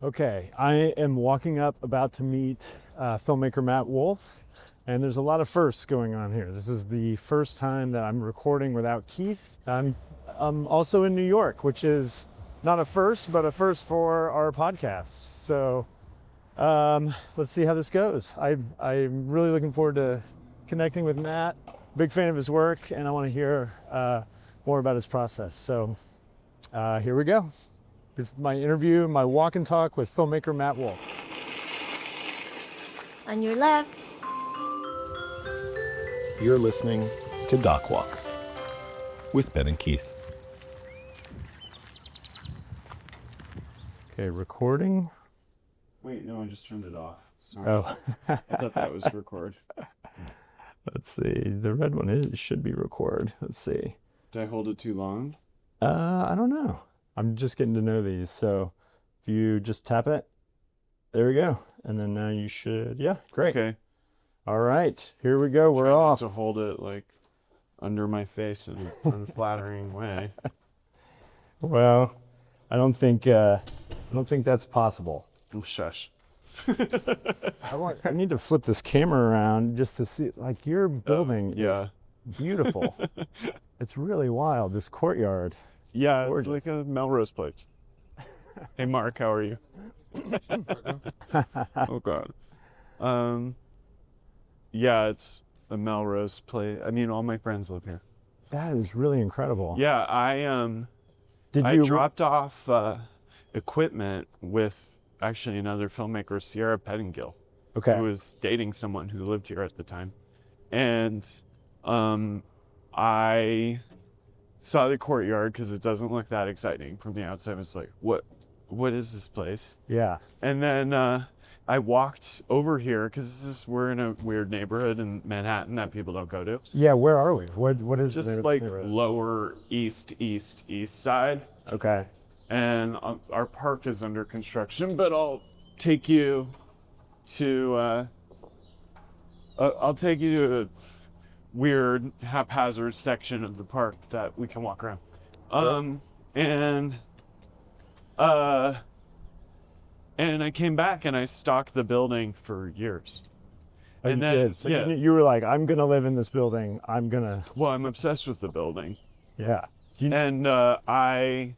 Okay, I am walking up, about to meet filmmaker Matt Wolf, and there's a lot of firsts going on here. This is the first time that I'm recording without Keith. I'm also in New York, which is not a first, but a first for our podcast. So let's see how this goes. I'm really looking forward to connecting with Matt. Big fan of his work, and I want to hear more about his process. So here we go. This is my interview, my walk and talk with filmmaker Matt Wolf. On your left. You're listening to Doc Walks with Ben and Keith. Okay, recording. Wait, no, I just turned it off. Sorry. Oh, I thought that was record. let's see. The red one should be record. Let's see. Did I hold it too long? I don't know. I'm just getting to know these. So if you just tap it, there we go. And then now you should, yeah, great. Okay. All right, here we go. We're Try not off. to hold it like under my face in an unflattering way. Well, I don't think that's possible. Oh, shush. I need to flip this camera around just to see, like, your building yeah. is beautiful. It's really wild, this courtyard. Yeah, Gorgeous. it's like a Melrose Place. Hey, Mark, how are you? Oh, God. Yeah, it's a Melrose Place. I mean, all my friends live here. That is really incredible. Yeah, I Did you dropped off equipment with actually another filmmaker, Sierra Pettingill, Okay. who was dating someone who lived here at the time. And I saw the courtyard because it doesn't look that exciting from the outside. I was like, what is this place? Yeah. And then I walked over here because we're in a weird neighborhood in Manhattan that people don't go to. Yeah, where are we? What is Just the like neighborhood? lower east side. Okay. And our park is under construction, but I'll take you to a weird haphazard section of the park that we can walk around. And I came back and I stalked the building for years. Oh, And you then did. So yeah, you were like, I'm gonna live in this building. well, I'm obsessed with the building. Yeah. And I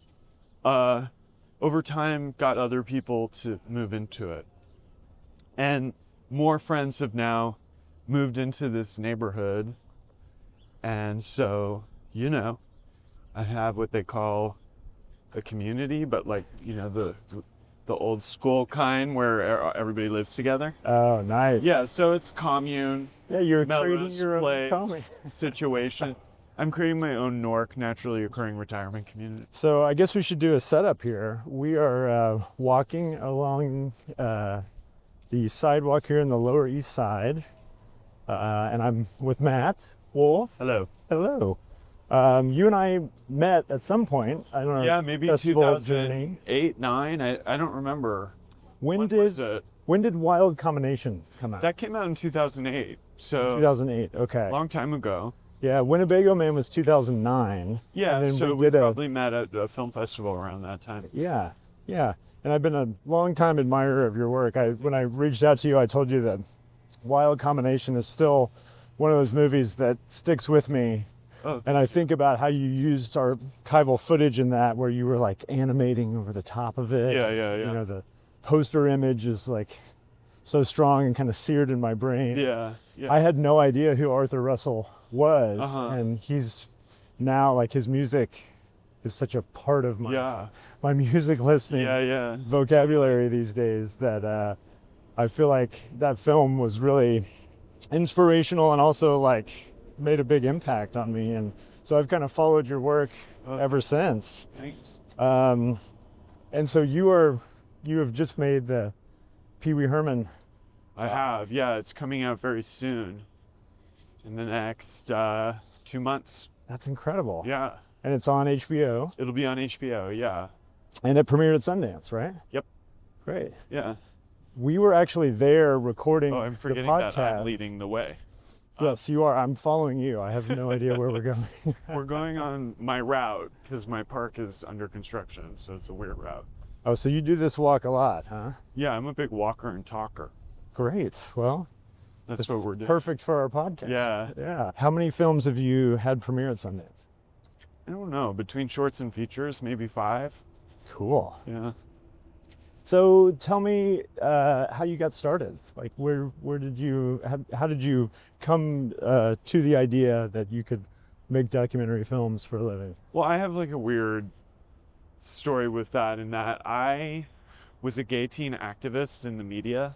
over time got other people to move into it. And more friends have now moved into this neighborhood. And so, I have what they call a community, but like, the old school kind where everybody lives together. Oh, nice. Yeah, so it's commune. Yeah, you're creating Melrose your own Place commune. situation. I'm creating my own NORC, naturally occurring retirement community. So I guess we should do a setup here. We are walking along the sidewalk here in the Lower East Side, and I'm with Matt Wolf. Hello. Hello. You and I met at some point. I don't know. Yeah, maybe festival journey. 2008, 9. I don't remember. When was it? did Wild Combination come out? That came out in 2008. So 2008. Okay. a long time ago. Yeah, Winnebago Man was 2009. Yeah, And then so we we did probably met at a film festival around that time. Yeah. And I've been a long time admirer of your work. When I reached out to you, I told you that Wild Combination is still one of those movies that sticks with me. Oh. And I think about how you used archival footage in that, where you were like animating over the top of it. Yeah. You know, the poster image is like so strong and kind of seared in my brain. Yeah. I had no idea who Arthur Russell was, Uh-huh. and he's now, like, his music is such a part of my music listening Yeah. vocabulary these days that I feel like that film was really inspirational and also like made a big impact on me, and so I've kind of followed your work ever since. Thanks. And so you have just made the Pee Wee Herman. I have. Yeah, it's coming out very soon. In the next 2 months. That's incredible. Yeah. And it's on HBO. It'll be on HBO. Yeah. And it premiered at Sundance, right? Yep. Great. Yeah. We were actually there recording Oh, I'm the forgetting podcast. that I'm leading the way. Yes, you are. I'm following you. I have no idea where we're going. We're going on my route because my park is under construction, so it's a weird route. Oh, so you do this walk a lot, huh? Yeah, I'm a big walker and talker. Great. Well, That's this what is we're doing. perfect for our podcast. Yeah. Yeah. How many films have you had premiere at Sundance? I don't know, between shorts and features, maybe 5. Cool. Yeah. So tell me how you got started. Like, where did you, how did you come to the idea that you could make documentary films for a living? Well, I have like a weird story with that, in that I was a gay teen activist in the media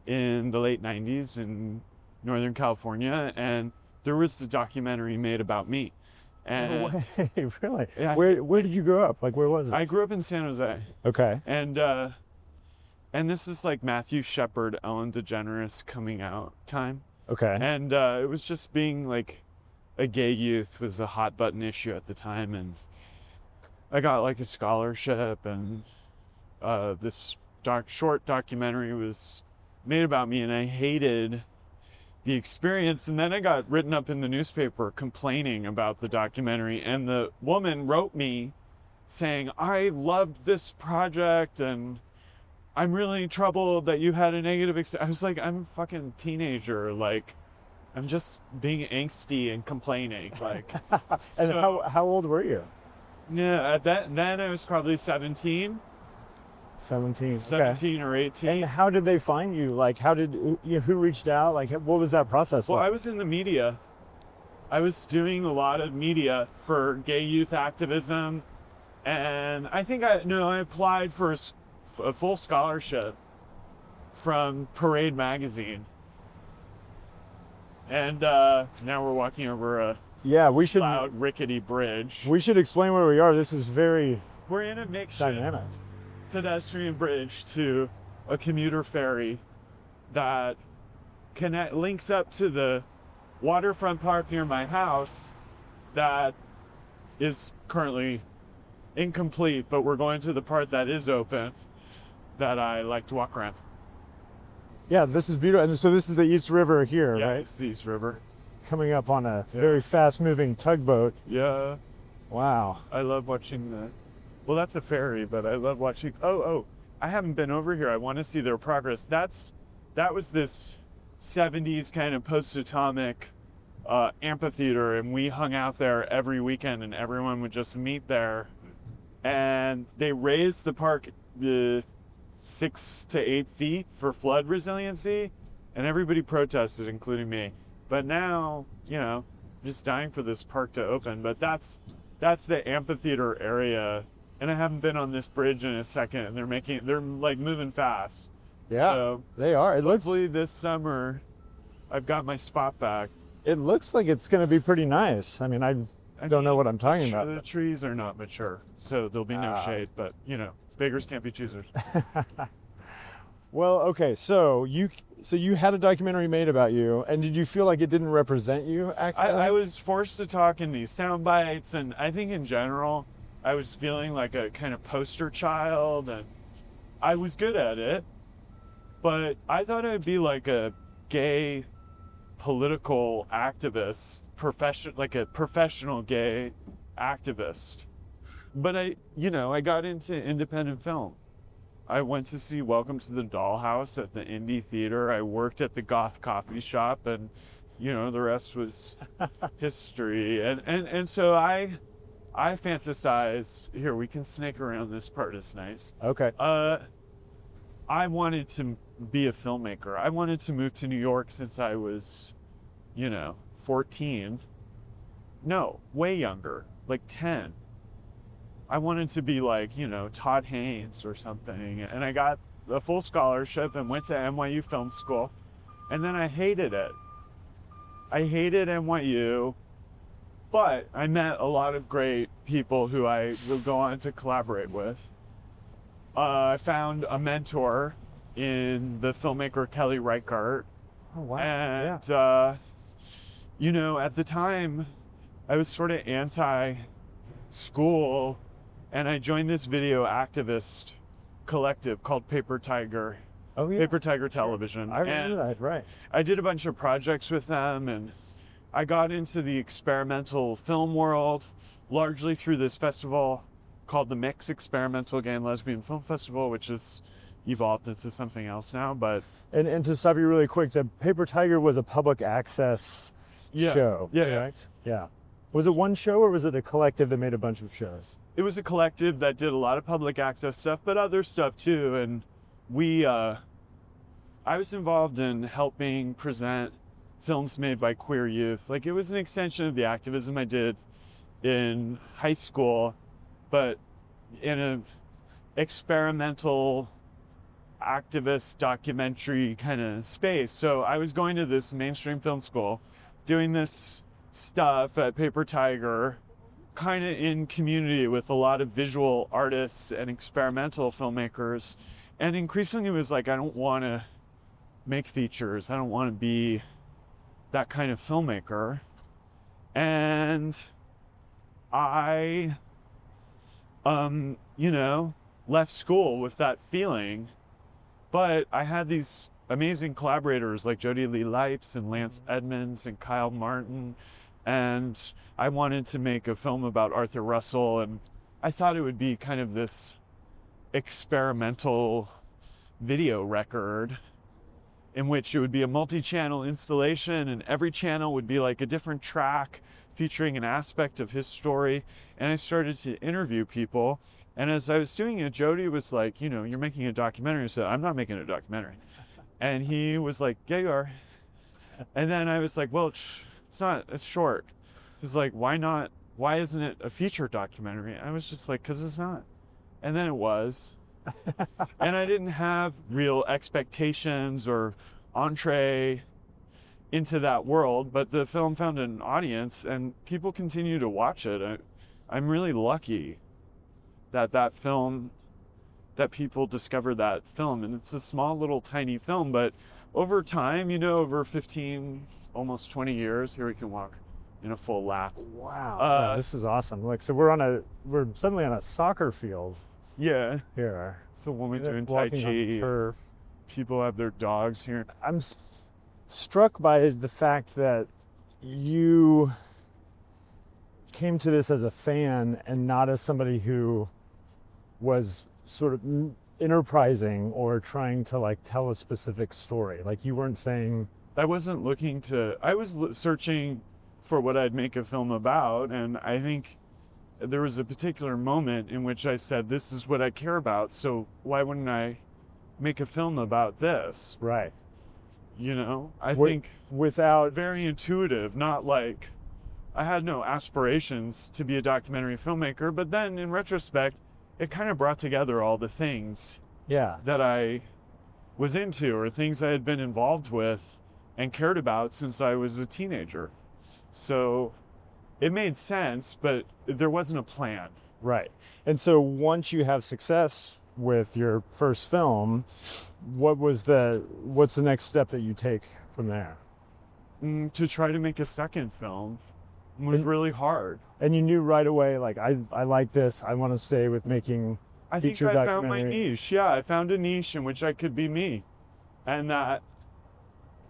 in the late 90s in Northern California, and there was a documentary made about me. And No way, really? Yeah. Where did you grow up? Like, where was it? I grew up in San Jose. Okay. And this is like Matthew Shepard, Ellen DeGeneres coming out time. Okay. And it was just being like a gay youth was a hot button issue at the time. And I got like a scholarship, and this short documentary was made about me, and I hated the experience. And then I got written up in the newspaper complaining about the documentary, and the woman wrote me saying, I loved this project and I'm really troubled that you had a negative experience. I was like, I'm a fucking teenager. Like, I'm just being angsty and complaining. Like, And so, how old were you? yeah, then I was probably 17 17. or 18. And how did they find you? Like, who reached out? Like, what was that process Well, like? I was in the media. I was doing a lot of media for gay youth activism. And I think I applied for a full scholarship from Parade magazine. And now we're walking over a We should loud, rickety bridge. explain where we are. This is very We're in a makeshift dynamic. pedestrian bridge to a commuter ferry that links up to the waterfront park near my house that is currently incomplete, but we're going to the part that is open that I like to walk around. Yeah, this is beautiful. And so this is the East River here, Yeah, right? it's the East River. Coming up on a very fast-moving tugboat. Yeah, Wow. I love watching the. Well, that's a ferry, but I love watching. Oh, I haven't been over here. I want to see their progress. That was this 70s kind of post-atomic amphitheater, and we hung out there every weekend, and everyone would just meet there. And they raised the park 6 to 8 feet for flood resiliency, and everybody protested, including me. But now, I'm just dying for this park to open. But that's the amphitheater area, and I haven't been on this bridge in a second. And they're like moving fast. Yeah, So they are. hopefully this summer, I've got my spot back. It looks like it's going to be pretty nice. I mean, I don't know what I'm talking about. The trees are not mature, so there'll be no shade. But beggars can't be choosers. Well, okay, so you had a documentary made about you, and did you feel like it didn't represent you accurately? I was forced to talk in these sound bites, and I think in general, I was feeling like a kind of poster child, and I was good at it, but I thought I'd be like a gay political activist, like a professional gay activist. But I got into independent film. I went to see Welcome to the Dollhouse at the Indie Theater. I worked at the Goth Coffee Shop, and the rest was history. And so I fantasized. Here, we can snake around this part. Is nice. Okay. I wanted to be a filmmaker. I wanted to move to New York since I was, 14. No, way younger, like 10. I wanted to be like, Todd Haynes or something. And I got a full scholarship and went to NYU Film School. And then I hated it. I hated NYU, but I met a lot of great people who I will go on to collaborate with. I found a mentor in the filmmaker Kelly Reichardt. Oh, wow. And, at the time, I was sort of anti-school, and I joined this video activist collective called Paper Tiger. Oh, yeah. Paper Tiger Television. I remember that, right. I did a bunch of projects with them, and I got into the experimental film world largely through this festival called the Mix Experimental Gay and Lesbian Film Festival, which has evolved into something else now. But And to stop you really quick, the Paper Tiger was a public access show. Yeah. Right? Yeah. Was it one show or was it a collective that made a bunch of shows? It was a collective that did a lot of public access stuff, but other stuff too. And I was involved in helping present films made by queer youth. Like, it was an extension of the activism I did in high school, but in a experimental activist documentary kind of space. So I was going to this mainstream film school, doing this stuff at Paper Tiger, kind of in community with a lot of visual artists and experimental filmmakers. And increasingly it was like, I don't want to make features. I don't want to be that kind of filmmaker. And I, left school with that feeling, but I had these amazing collaborators like Jody Lee Lipes and Lance Edmonds and Kyle Martin. And I wanted to make a film about Arthur Russell, and I thought it would be kind of this experimental video record in which it would be a multi-channel installation, and every channel would be like a different track featuring an aspect of his story. And I started to interview people. And as I was doing it, Jody was like, you're making a documentary. So I'm not making a documentary. And he was like, yeah, you are. And then I was like, well, it's not, it's short. He's like, why not? Why isn't it a feature documentary? I was just like, because it's not. And then it was. And I didn't have real expectations or entree into that world, but the film found an audience and people continue to watch it. I'm really lucky that people discover that film. And it's a small little tiny film, but over time, over 15, almost 20 years, here we can walk in a full lap. Wow. Yeah, this is awesome. Like, so we're suddenly on a soccer field. Yeah. Here. So when we're doing Tai Chi, people have their dogs here. I'm struck by the fact that you came to this as a fan and not as somebody who was sort of enterprising or trying to like tell a specific story. Like, you weren't saying... I wasn't looking to... I was searching for what I'd make a film about, and I think there was a particular moment in which I said, this is what I care about, so why wouldn't I make a film about this? Right. I think without... very intuitive, not like... I had no aspirations to be a documentary filmmaker, but then in retrospect, it kind of brought together all the things that I was into or things I had been involved with and cared about since I was a teenager. So it made sense, but there wasn't a plan. Right. And so once you have success with your first film, what's the next step that you take from there? To try to make a second film was really hard. And you knew right away, like, I like this, I want to stay with making feature documentaries. I found my niche. Yeah, I found a niche in which I could be me. And that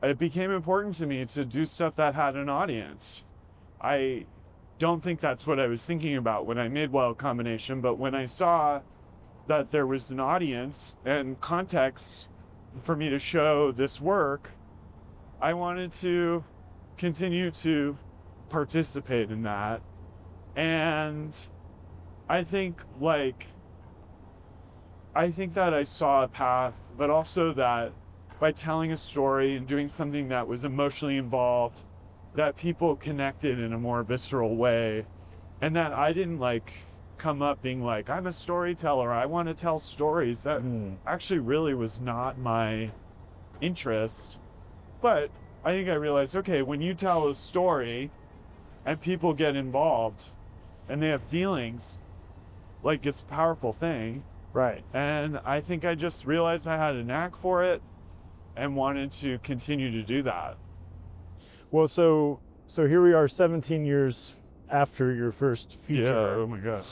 it became important to me to do stuff that had an audience. I don't think that's what I was thinking about when I made Wild Combination, but when I saw that there was an audience and context for me to show this work, I wanted to continue to participate in that. And I think that I saw a path, but also that by telling a story and doing something that was emotionally involved, that people connected in a more visceral way, and that I didn't come up being like, I'm a storyteller, I want to tell stories. That actually really was not my interest. But I think I realized, okay, when you tell a story and people get involved and they have feelings, it's a powerful thing. Right. And I think I just realized I had a knack for it and wanted to continue to do that. Well, so here we are 17 years after your first feature. Yeah, oh my God.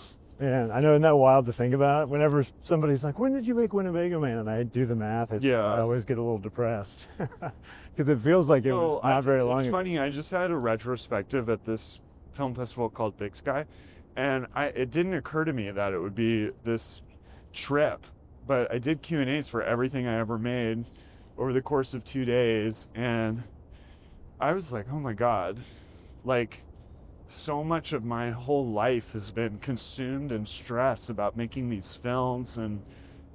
And I know, isn't that wild to think about? Whenever somebody's like, when did you make Winnebago Man? And I do the math, I always get a little depressed. Because it feels like it was not very long ago. It's funny, I just had a retrospective at this film festival called Big Sky. And it didn't occur to me that it would be this trip, but I did Q&As for everything I ever made over the course of 2 days. And I was like, oh my God, like so much of my whole life has been consumed in stress about making these films. And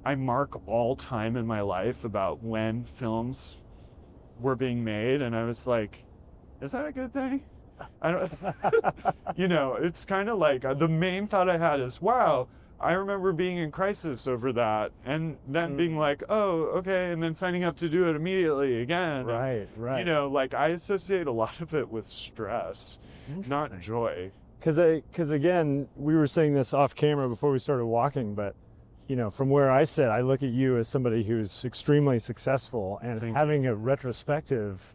I mark all time in my life about when films were being made. And I was like, is that a good thing? I don't, you know, it's kind of like the main thought I had is, wow, I remember being in crisis over that, and then being like, oh, okay, and then signing up to do it immediately again. Right, right. You know, like I associate a lot of it with stress, not joy. Because again, we were saying this off camera before we started walking, but you know, from where I sit, I look at you as somebody who's extremely successful, and having a retrospective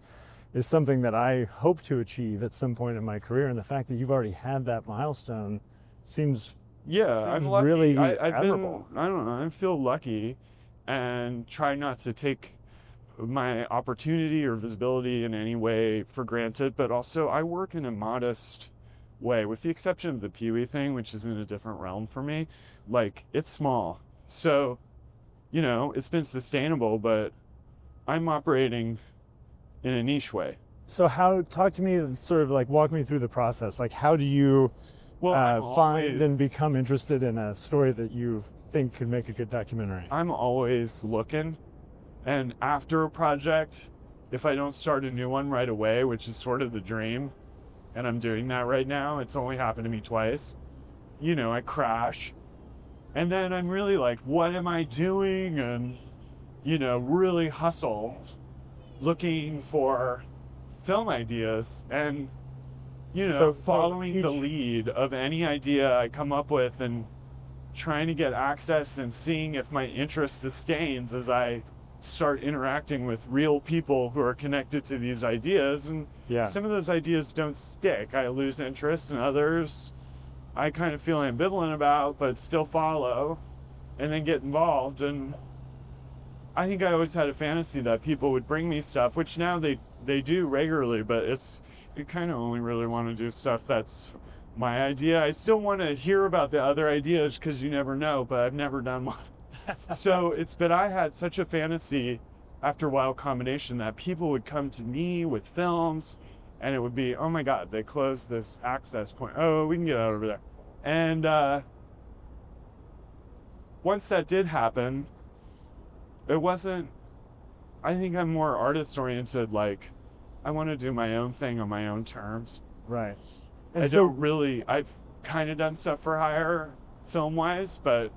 is something that I hope to achieve at some point in my career. And the fact that you've already had that milestone seems I'm lucky. Really I've admirable. been, I don't know, I feel lucky, and try not to take my opportunity or visibility in any way for granted, but also I work in a modest way, with the exception of the Pee-wee thing, which is in a different realm for me. Like, it's small. So, you know, it's been sustainable, but I'm operating in a niche way. So talk to me, sort of like walk me through the process. Like, how do you find and become interested in a story that you think could make a good documentary? I'm always looking, and after a project, if I don't start a new one right away, which is sort of the dream, and I'm doing that right now, it's only happened to me twice, you know, I crash, and then I'm really like, what am I doing? And, you know, really hustle, looking for film ideas, and, you know, following the lead of any idea I come up with, and trying to get access and seeing if my interest sustains as I start interacting with real people who are connected to these ideas. And some of those ideas don't stick. I lose interest, and others I kind of feel ambivalent about, but still follow and then get involved. And I think I always had a fantasy that people would bring me stuff, which now they do regularly, but you kind of only really want to do stuff that's my idea. I still want to hear about the other ideas, because you never know, but I've never done one. But I had such a fantasy after Wild Combination that people would come to me with films, and it would be, oh my God, they closed this access point. Oh, we can get out over there. And once that did happen, it wasn't, I think I'm more artist oriented. Like, I want to do my own thing on my own terms. Right. And I've kind of done stuff for hire film wise, but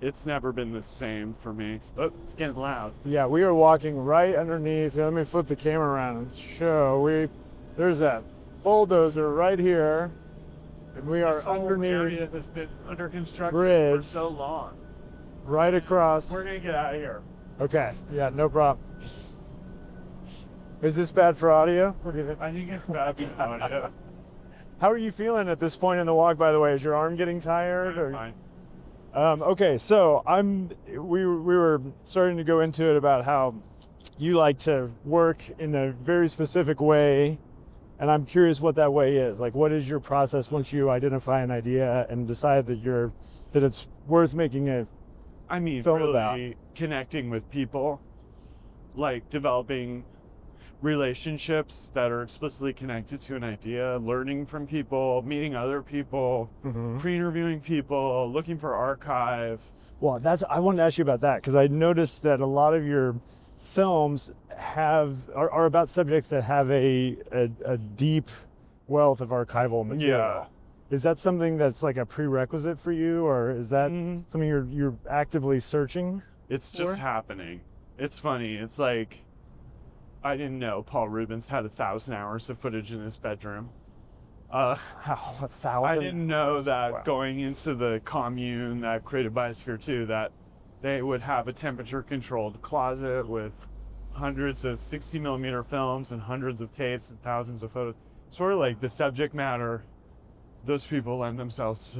it's never been the same for me. Oh, it's getting loud. Yeah, we are walking right underneath. Let me flip the camera around and show. There's that bulldozer right here, and we are underneath area that's been under construction bridge for so long. Right across. We're gonna get out of here. Okay, yeah, no problem. Is this bad for audio? What do you think? I think it's bad for audio. How are you feeling at this point in the walk, by the way? Is your arm getting tired? I'm fine. Okay, so we were starting to go into it about how you like to work in a very specific way, and I'm curious what that way is. Like, what is your process once you identify an idea and decide that it's worth making a film really about? Connecting with people, like developing relationships that are explicitly connected to an idea, learning from people, meeting other people, pre-interviewing people, looking for archive. Well, I wanted to ask you about that, because I noticed that a lot of your films are about subjects that have a deep wealth of archival material. Yeah. Is that something that's like a prerequisite for you, or is that something you're actively searching? It's just happening. It's funny. It's like, I didn't know Paul Rubens had 1,000 hours of footage in his bedroom. 1,000? I didn't know that going into the commune that created Biosphere 2, that they would have a temperature-controlled closet with hundreds of 60-millimeter films and hundreds of tapes and thousands of photos. Sort of like the subject matter, those people lend themselves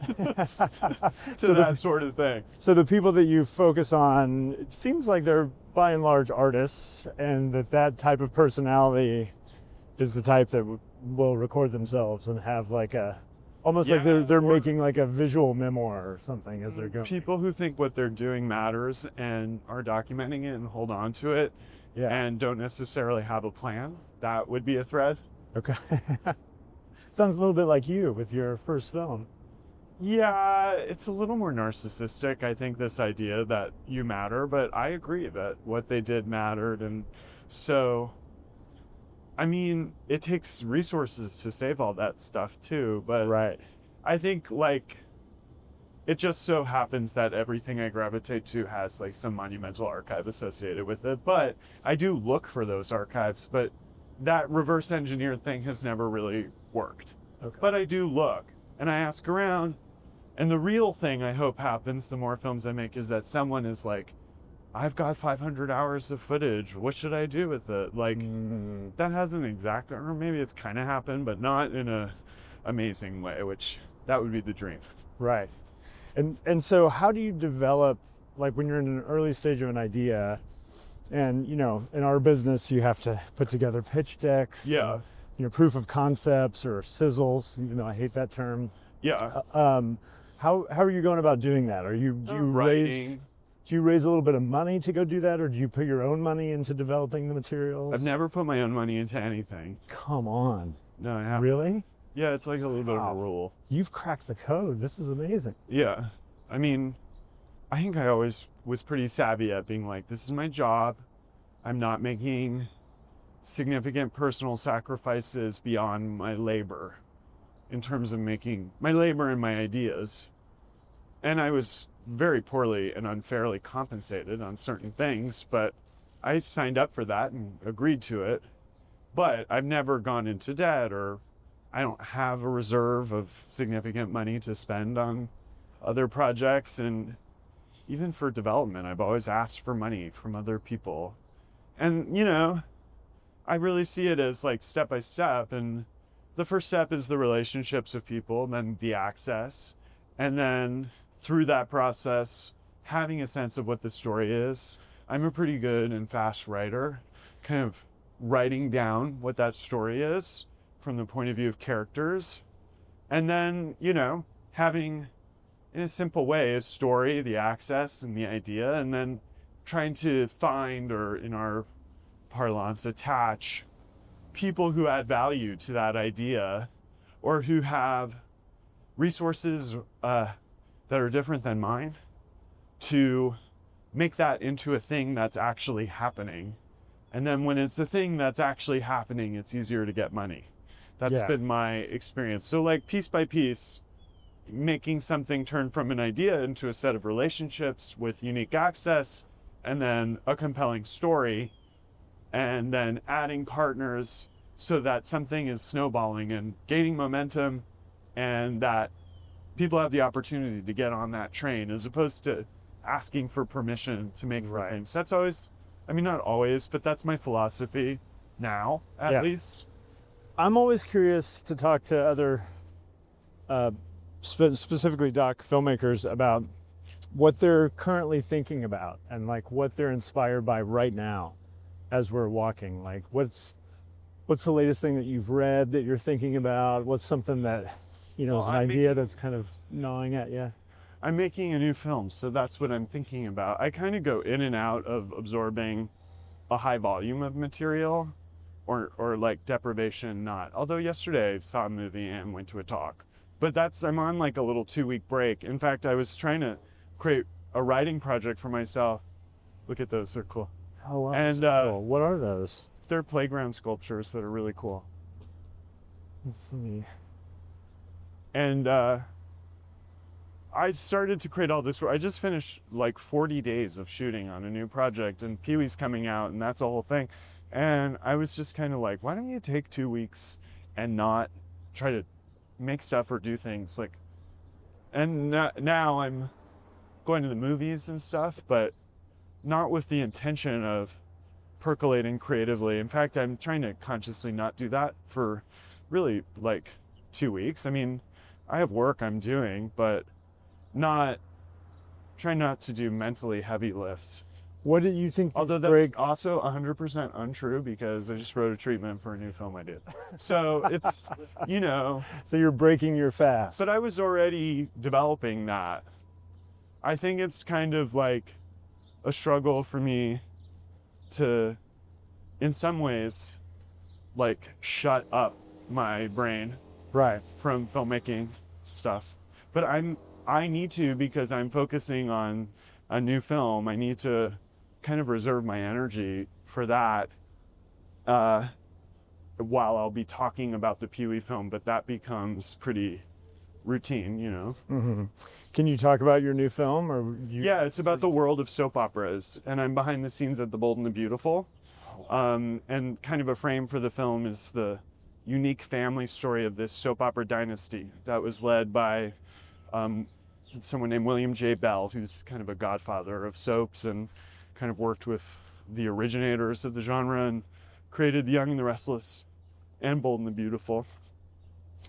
to that sort of thing. So the people that you focus on, it seems like they're by and large artists, and that type of personality is the type that will record themselves and have like a Almost like Yeah, they're or- making like a visual memoir or something as they're going. People who think what they're doing matters and are documenting it and hold on to it Yeah. and don't necessarily have a plan, that would be a thread. Okay. Sounds a little bit like you with your first film. Yeah, it's a little more narcissistic, I think, this idea that you matter, but I agree that what they did mattered. And so, I mean, it takes resources to save all that stuff too, but Right. I think like it just so happens that everything I gravitate to has like some monumental archive associated with it. But I do look for those archives, but that reverse engineer thing has never really worked. Okay. But I do look and I ask around. And the real thing I hope happens the more films I make is that someone is like, I've got 500 hours of footage. What should I do with it? Like, that hasn't exactly, or maybe it's kind of happened, but not in a amazing way, which that would be the dream. Right. And so how do you develop, like when you're in an early stage of an idea, and you know, in our business you have to put together pitch decks, Yeah. you know, proof of concepts or sizzles, even though I hate that term. Yeah. How are you going about doing that? Do you Writing. raise a little bit of money to go do that, or do you put your own money into developing the materials? I've never put my own money into anything. Come on. No, I haven't. Really? Yeah, it's like a little bit of Wow. a rule. You've cracked the code. This is amazing. Yeah. I mean, I think I always was pretty savvy at being like, this is my job. I'm not making significant personal sacrifices beyond my labor in terms of making my labor and my ideas. And I was very poorly and unfairly compensated on certain things, but I signed up for that and agreed to it. But I've never gone into debt, or I don't have a reserve of significant money to spend on other projects. And even for development, I've always asked for money from other people. And, you know, I really see it as like step by step. And the first step is the relationships with people, and then the access. And then through that process, having a sense of what the story is. I'm a pretty good and fast writer, kind of writing down what that story is from the point of view of characters. And then, you know, having in a simple way a story, the access and the idea, and then trying to find, or in our parlance, attach people who add value to that idea, or who have resources that are different than mine, to make that into a thing that's actually happening. And then when it's a thing that's actually happening, it's easier to get money. That's been my experience. So like piece by piece, making something turn from an idea into a set of relationships with unique access, and then a compelling story, and then adding partners so that something is snowballing and gaining momentum, and that people have the opportunity to get on that train, as opposed to asking for permission to make for things. That's always, I mean, not always, but that's my philosophy now, at least. I'm always curious to talk to other, specifically doc filmmakers, about what they're currently thinking about and like what they're inspired by right now as we're walking. Like what's the latest thing that you've read that you're thinking about? What's something that, you know, is an idea that's kind of gnawing at you? I'm making a new film, so that's what I'm thinking about. I kind of go in and out of absorbing a high volume of material, or like deprivation, not. Although yesterday I saw a movie and went to a talk. But I'm on like a little 2-week break. In fact, I was trying to create a writing project for myself. Look at those, they're cool. Oh, wow. And cool. What are those? they're playground sculptures that are really cool. Let's see. And I started to create all this. I just finished like 40 days of shooting on a new project, and Pee-wee's coming out, and that's a whole thing. And I was just kind of like, why don't you take 2 weeks and not try to make stuff or do things like, and now I'm going to the movies and stuff, but not with the intention of percolating creatively. In fact, I'm trying to consciously not do that for really like 2 weeks. I mean, I have work I'm doing, but try not to do mentally heavy lifts. What do you think? Although that's breaks? also 100% untrue because I just wrote a treatment for a new film I did. So it's, you know. So you're breaking your fast. But I was already developing that. I think it's kind of like a struggle for me to, in some ways, like shut up my brain right. from filmmaking stuff. But I need to because I'm focusing on a new film. I need to kind of reserve my energy for that while I'll be talking about the Pee-wee film, but that becomes pretty routine, you know. Mm-hmm. Can you talk about your new film? Yeah, it's about the world of soap operas, and I'm behind the scenes at The Bold and the Beautiful. And kind of a frame for the film is the unique family story of this soap opera dynasty that was led by someone named William J. Bell, who's kind of a godfather of soaps and kind of worked with the originators of the genre and created The Young and the Restless and Bold and the Beautiful.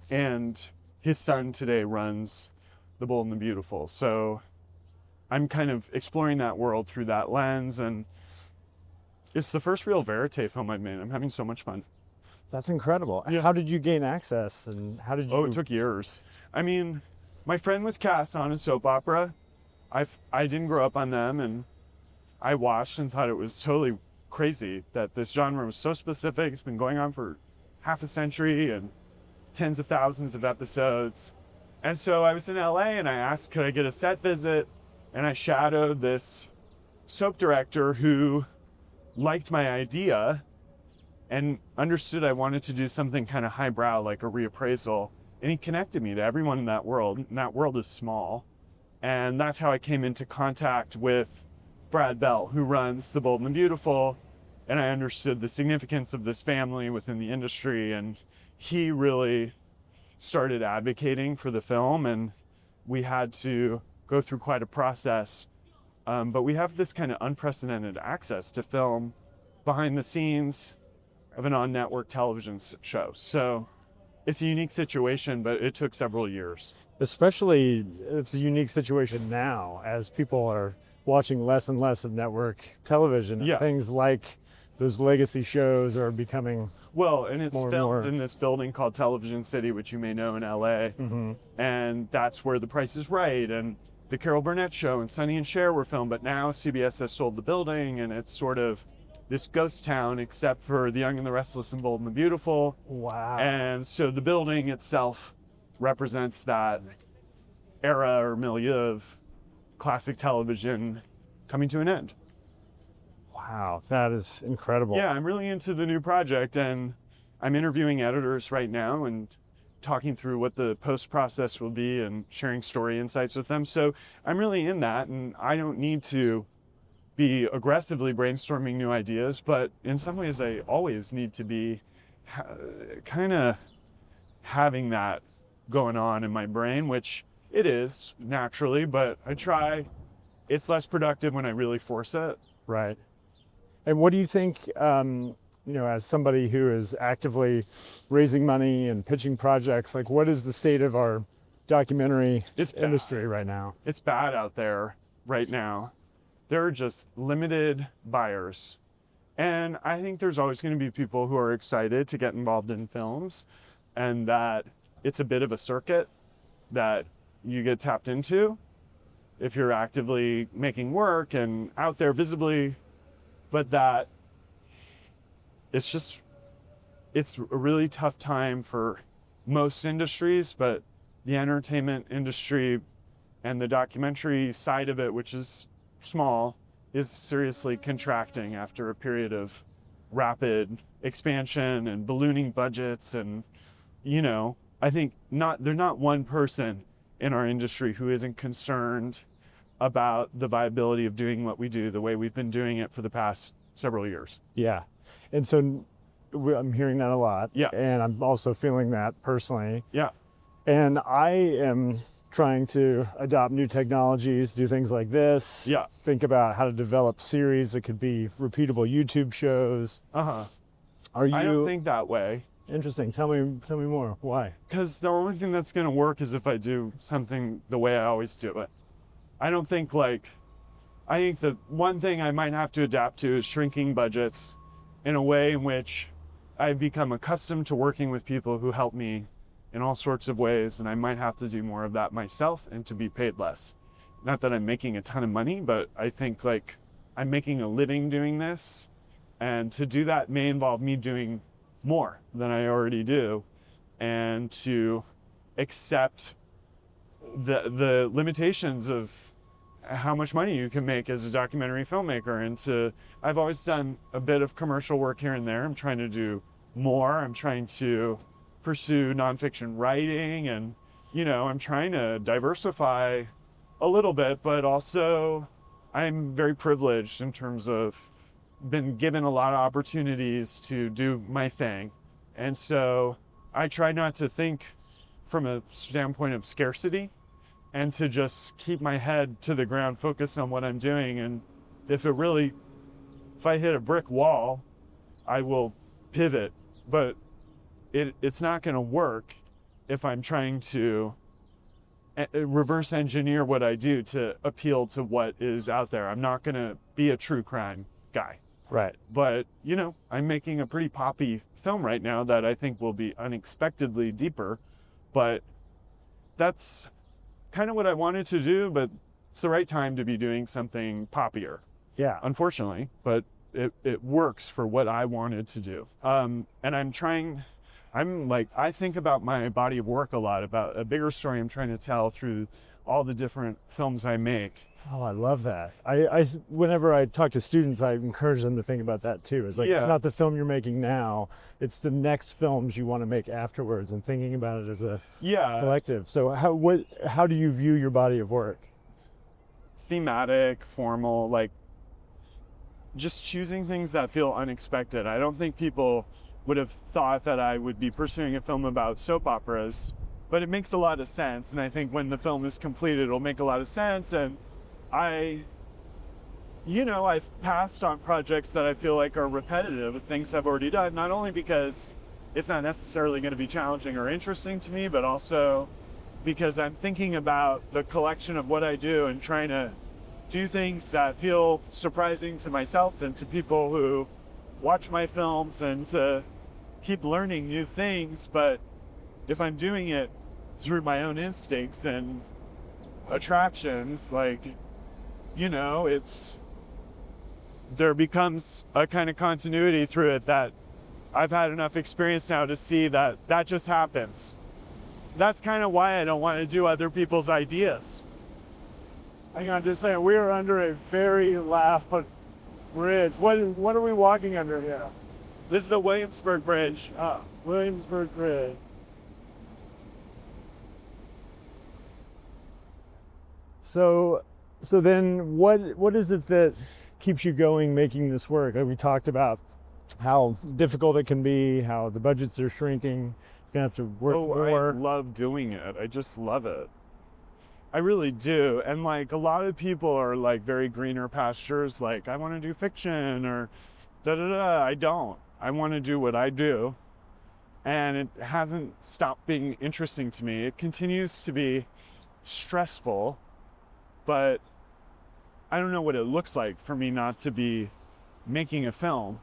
And his son today runs The Bold and the Beautiful. So I'm kind of exploring that world through that lens, and it's the first real verite film I've made. I'm having so much fun. That's incredible. Yeah. How did you gain access, and how did you? Oh, it took years. I mean, my friend was cast on a soap opera. I didn't grow up on them, and I watched and thought it was totally crazy that this genre was so specific. It's been going on for half a century and tens of thousands of episodes. And so I was in LA and I asked, could I get a set visit? And I shadowed this soap director who liked my idea and understood I wanted to do something kind of highbrow, like a reappraisal. And he connected me to everyone in that world. And that world is small. And that's how I came into contact with Brad Bell, who runs The Bold and the Beautiful. And I understood the significance of this family within the industry. And he really started advocating for the film. And we had to go through quite a process. But we have this kind of unprecedented access to film behind the scenes of an on-network television show. So it's a unique situation, but it took several years. Especially, it's a unique situation now as people are watching less and less of network television. Yeah. Things like those legacy shows are becoming well, and it's more and filmed more. in this building called Television City, which you may know in LA. Mm-hmm. And that's where The Price is Right and The Carol Burnett Show and Sonny and Cher were filmed. But now CBS has sold the building, and it's sort of this ghost town, except for The Young and the Restless and Bold and the Beautiful. Wow. And so the building itself represents that era or milieu of classic television coming to an end. Wow, that is incredible. Yeah, I'm really into the new project, and I'm interviewing editors right now and talking through what the post process will be and sharing story insights with them. So I'm really in that, and I don't need to be aggressively brainstorming new ideas, but in some ways I always need to be kind of having that going on in my brain, which it is naturally, but I try. It's less productive when I really force it. Right. And what do you think, as somebody who is actively raising money and pitching projects, like what is the state of our documentary industry right now? It's bad out there right now. There are just limited buyers. And I think there's always going to be people who are excited to get involved in films, and that it's a bit of a circuit that you get tapped into if you're actively making work and out there visibly, but that it's a really tough time for most industries, but the entertainment industry and the documentary side of it, which is small, is seriously contracting after a period of rapid expansion and ballooning budgets. And, I think there's not one person in our industry who isn't concerned about the viability of doing what we do the way we've been doing it for the past several years. Yeah. And so I'm hearing that a lot. Yeah. And I'm also feeling that personally. Yeah. And I am trying to adopt new technologies, do things like this. Yeah. Think about how to develop series that could be repeatable YouTube shows. Uh-huh. Are you? I don't think that way. Interesting. Tell me more. Why? Because the only thing that's going to work is if I do something the way I always do it. I don't think I think the one thing I might have to adapt to is shrinking budgets in a way in which I've become accustomed to working with people who help me in all sorts of ways, and I might have to do more of that myself and to be paid less. Not that I'm making a ton of money, but I think like I'm making a living doing this, and to do that may involve me doing more than I already do, and to accept the limitations of how much money you can make as a documentary filmmaker. And I've always done a bit of commercial work here and there. I'm trying to do more. I'm trying to pursue nonfiction writing, and, you know, I'm trying to diversify a little bit, but also I'm very privileged in terms of been given a lot of opportunities to do my thing. And so I try not to think from a standpoint of scarcity, and to just keep my head to the ground, focused on what I'm doing. And if I hit a brick wall, I will pivot, but it's not going to work if I'm trying to reverse engineer what I do to appeal to what is out there. I'm not going to be a true crime guy. Right. But, you know, I'm making a pretty poppy film right now that I think will be unexpectedly deeper, but that's kind of what I wanted to do, but it's the right time to be doing something poppier. Yeah. Unfortunately, but it works for what I wanted to do. And I think about my body of work a lot, about a bigger story I'm trying to tell through all the different films I make. Oh, I love that. Whenever I talk to students, I encourage them to think about that too. It's like, It's not the film you're making now, it's the next films you want to make afterwards, and thinking about it as a collective. So how do you view your body of work? Thematic, formal, like just choosing things that feel unexpected. I don't think people would have thought that I would be pursuing a film about soap operas, but it makes a lot of sense. And I think when the film is completed, it'll make a lot of sense. And I've passed on projects that I feel like are repetitive of things I've already done, not only because it's not necessarily going to be challenging or interesting to me, but also because I'm thinking about the collection of what I do and trying to do things that feel surprising to myself and to people who watch my films, and to keep learning new things. But if I'm doing it through my own instincts and attractions, like, you know, there becomes a kind of continuity through it that I've had enough experience now to see that just happens. That's kind of why I don't want to do other people's ideas. Hang on just a second. We are under a very loud bridge. What are we walking under here? This is the Williamsburg Bridge. Williamsburg Bridge. So then what is it that keeps you going making this work? Like, we talked about how difficult it can be, how the budgets are shrinking, you're gonna have to work more. I love doing it. I just love it. I really do. And like, a lot of people are like very greener pastures, like, I want to do fiction or da-da-da. I don't. I want to do what I do. And it hasn't stopped being interesting to me. It continues to be stressful, but I don't know what it looks like for me not to be making a film.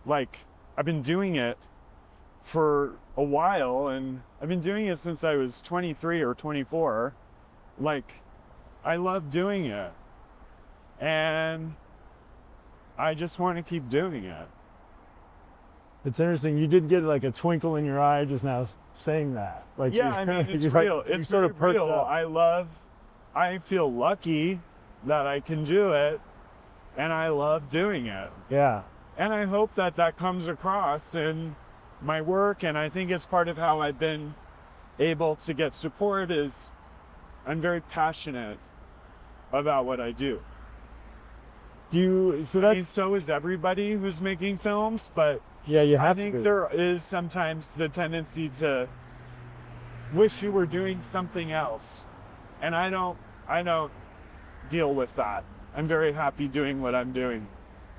Like, I've been doing it for a while, and I've been doing it since I was 23 or 24. Like, I love doing it, and I just want to keep doing it. It's interesting. You did get like a twinkle in your eye just now saying that. Like, yeah, I mean, it's real. It's sort of real. I feel lucky that I can do it, and I love doing it. Yeah. And I hope that comes across in my work, and I think it's part of how I've been able to get support is I'm very passionate about what I do. So is everybody who's making films, but yeah, you have I think there is sometimes the tendency to wish you were doing something else. And I don't deal with that. I'm very happy doing what I'm doing.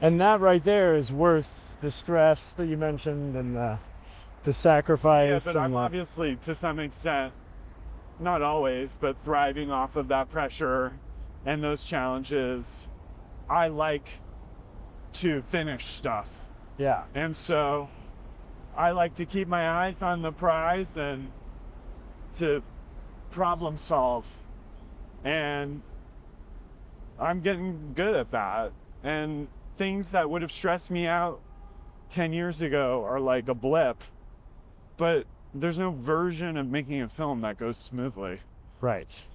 And that right there is worth the stress that you mentioned and the sacrifice. Yeah, but I'm obviously, to some extent, not always, but thriving off of that pressure and those challenges, I like to finish stuff. Yeah. And so I like to keep my eyes on the prize and to problem solve. And I'm getting good at that. And things that would have stressed me out 10 years ago are like a blip. But there's no version of making a film that goes smoothly. Right.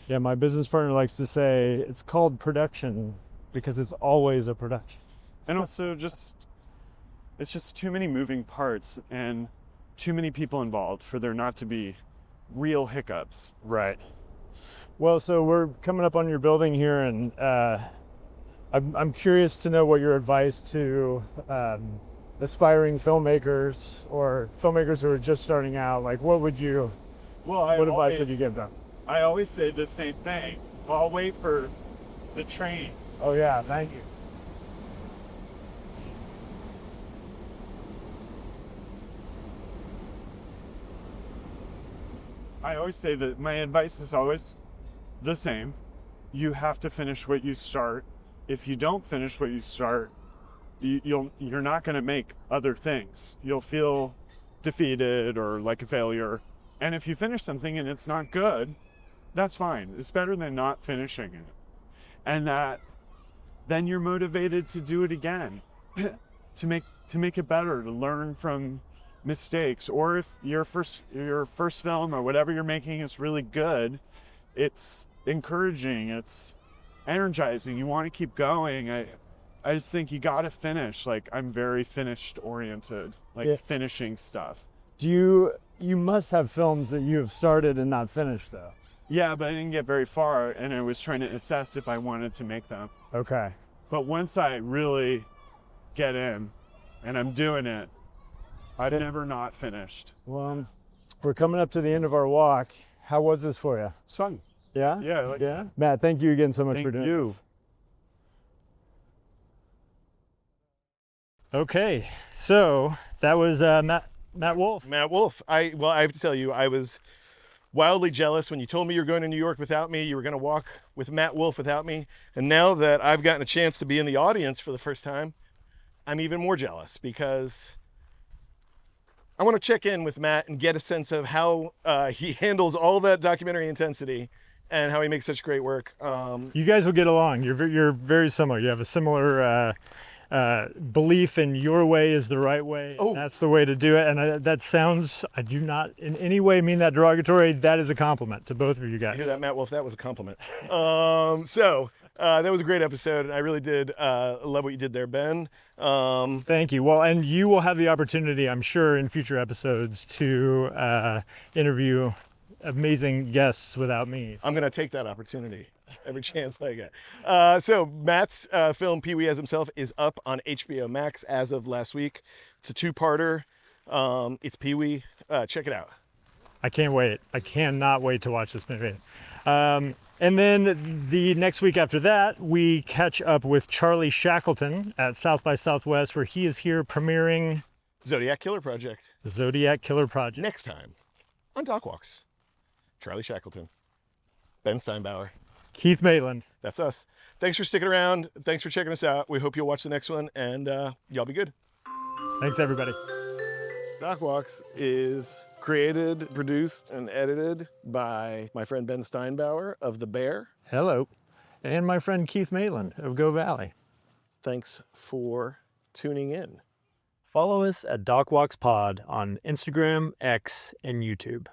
Yeah, my business partner likes to say it's called production because it's always a production. And also it's just too many moving parts and too many people involved for there not to be real hiccups. Right. Well, so we're coming up on your building here, and I'm curious to know what your advice to aspiring filmmakers or filmmakers who are just starting out, like what advice would you give them? I always say the same thing. I'll wait for the train. Oh yeah, thank you. I always say that my advice is always the same. You have to finish what you start. If you don't finish what you start, you're not going to make other things. You'll feel defeated or like a failure. And if you finish something and it's not good, that's fine. It's better than not finishing it. And then you're motivated to do it again, to make it better, to learn from mistakes. Or if your first film or whatever you're making is really good, it's encouraging, it's energizing. You want to keep going. I just think you got to finish. Like, I'm very finished oriented, like Yeah. finishing stuff. You must have films that you have started and not finished though. Yeah, but I didn't get very far, and I was trying to assess if I wanted to make them. Okay. But once I really get in and I'm doing it, I've never not finished. Well, we're coming up to the end of our walk. How was this for you? It's fun. Yeah? Yeah, I like Yeah. Matt, thank you again so much Thank for doing you. this. Okay, so that was Matt Wolf. Matt Wolf. I have to tell you, I was wildly jealous when you told me you were going to New York without me. You were going to walk with Matt Wolf without me. And now that I've gotten a chance to be in the audience for the first time, I'm even more jealous because I want to check in with Matt and get a sense of how he handles all that documentary intensity and how he makes such great work. You guys will get along. You're very similar. You have a similar belief in your way is the right way. Oh. That's the way to do it. And that sounds, I do not in any way mean that derogatory. That is a compliment to both of you guys. Hear that, Matt Wolf? That was a compliment. That was a great episode. And I really did love what you did there, Ben. Thank you. Well, and you will have the opportunity, I'm sure, in future episodes to interview amazing guests without me. I'm going to take that opportunity every chance I get. So Matt's film, Pee-wee as Himself, is up on HBO Max as of last week. It's a two-parter. It's Pee-wee. Check it out. I can't wait. I cannot wait to watch this movie. And then the next week after that, we catch up with Charlie Shackleton at South by Southwest, where he is here premiering Zodiac Killer Project. the Zodiac Killer Project. Next time on Doc Walks. Charlie Shackleton. Ben Steinbauer. Keith Maitland. That's us. Thanks for sticking around. Thanks for checking us out. We hope you'll watch the next one, and y'all be good. Thanks, everybody. Doc Walks is created, produced, and edited by my friend Ben Steinbauer of The Bear. Hello. And my friend Keith Maitland of Go Valley. Thanks for tuning in. Follow us at DocWalksPod on Instagram, X, and YouTube.